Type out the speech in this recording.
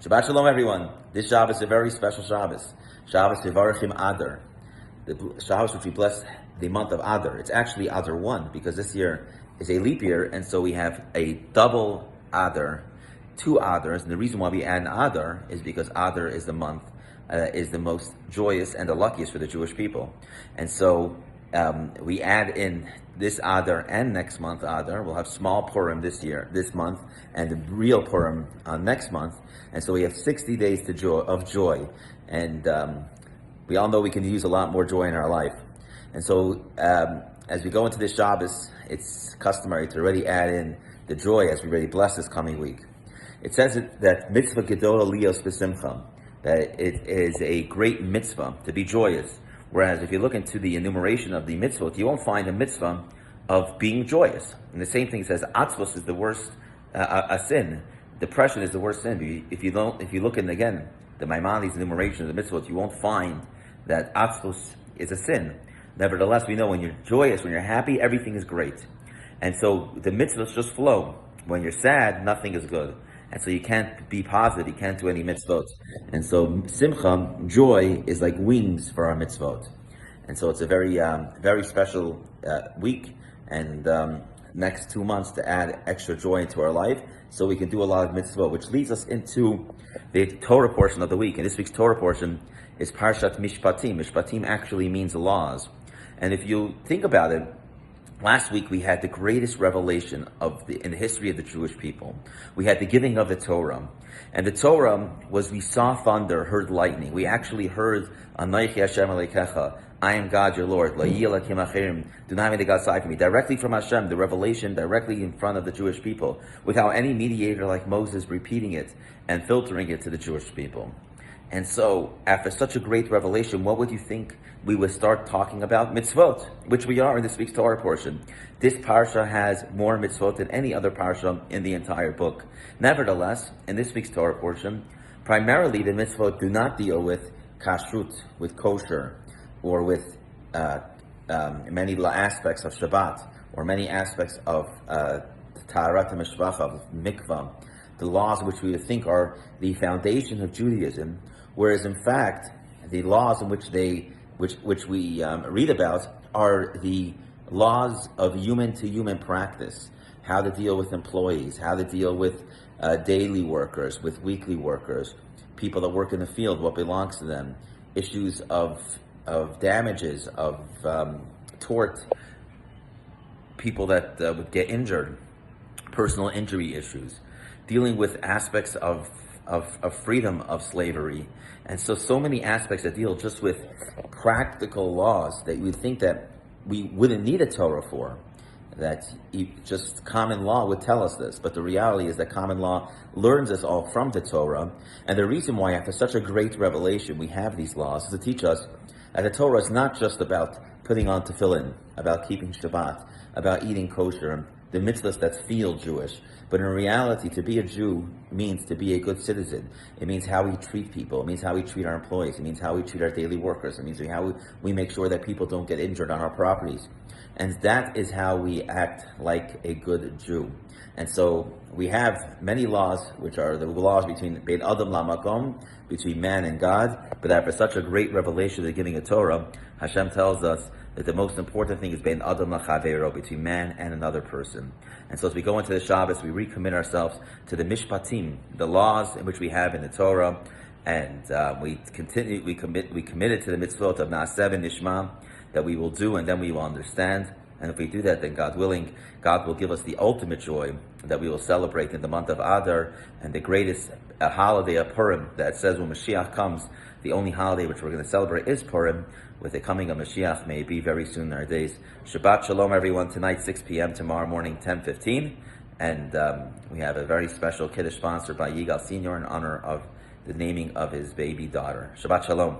Shabbat Shalom, everyone. This Shabbos is a very special Shabbos. Shabbos Yivarachim Adar. The Shabbos which we bless the month of Adar. It's actually Adar 1 because this year is a leap year, and so we have a double Adar, two Adars. And the reason why we add an Adar is because Adar is the month, is the most joyous and the luckiest for the Jewish people. And so we add in this Adar and next month Adar. We'll have small Purim this month, and the real Purim next month. And so we have 60 days of joy. And we all know we can use a lot more joy in our life. And so as we go into this Shabbos, it's customary to already add in the joy as we already bless this coming week. It says that mitzvah gedola lios b'simcha, that it is a great mitzvah to be joyous. Whereas if you look into the enumeration of the mitzvot, you won't find a mitzvah of being joyous. And the same thing says atzvos is the worst a sin. Depression is the worst sin. If you look in again the Maimonides enumeration of the mitzvot, you won't find that atzvos is a sin. Nevertheless, we know when you're joyous, when you're happy, everything is great. And so the mitzvahs just flow. When you're sad, nothing is good. And so you can't be positive, you can't do any mitzvot. And so simcha, joy, is like wings for our mitzvot. And so it's a very, very special week, and next 2 months to add extra joy into our life, so we can do a lot of mitzvot, which leads us into the Torah portion of the week. And this week's Torah portion is Parshas Mishpatim. Mishpatim actually means laws. And if you think about it, last week we had the greatest revelation in the history of the Jewish people. We had the giving of the Torah. And the Torah was, we saw thunder, heard lightning. We actually heard, Anochi Hashem Elokecha, I am God your Lord, La Yelakim Achirim, do not have any God side for me. Directly from Hashem, the revelation directly in front of the Jewish people, without any mediator like Moses repeating it and filtering it to the Jewish people. And so, after such a great revelation, what would you think we would start talking about? Mitzvot, which we are in this week's Torah portion. This parsha has more mitzvot than any other parsha in the entire book. Nevertheless, in this week's Torah portion, primarily the mitzvot do not deal with kashrut, with kosher, or with many aspects of Shabbat, or many aspects of Taharat HaMishpacha, of mikvah, the laws which we would think are the foundation of Judaism, whereas in fact, the laws in which we read about are the laws of human-to-human practice, how to deal with employees, how to deal with daily workers, with weekly workers, people that work in the field, what belongs to them, issues of damages, of tort, people that would get injured, personal injury issues, dealing with aspects of freedom of slavery. And so many aspects that deal just with practical laws that you would think that we wouldn't need a Torah for, that just common law would tell us this. But the reality is that common law learns us all from the Torah. And the reason why after such a great revelation we have these laws is to teach us that the Torah is not just about putting on tefillin, about keeping Shabbat, about eating kosher, the mitzvahs that feel Jewish. But in reality, to be a Jew means to be a good citizen. It means how we treat people. It means how we treat our employees. It means how we treat our daily workers. It means how we make sure that people don't get injured on our properties. And that is how we act like a good Jew. And so we have many laws, which are the laws between Bein Adam Lamakom, between man and God. But after such a great revelation of the giving of Torah, Hashem tells us that the most important thing is Bein Adam Lachavero, between man and another person. And so as we go into the Shabbos, we recommit ourselves to the Mishpatim, the laws in which we have in the Torah, and we committed to the mitzvot of Naaseh v'Nishma, that we will do and then we will understand. And if we do that, then God willing, God will give us the ultimate joy that we will celebrate in the month of Adar, and the greatest holiday of Purim, that says when Mashiach comes, the only holiday which we're going to celebrate is Purim. With the coming of Mashiach, may it be very soon in our days. Shabbat Shalom, everyone. Tonight, 6 p.m. Tomorrow morning, 10:15. And we have a very special Kiddush sponsored by Yigal Senior in honor of the naming of his baby daughter. Shabbat Shalom.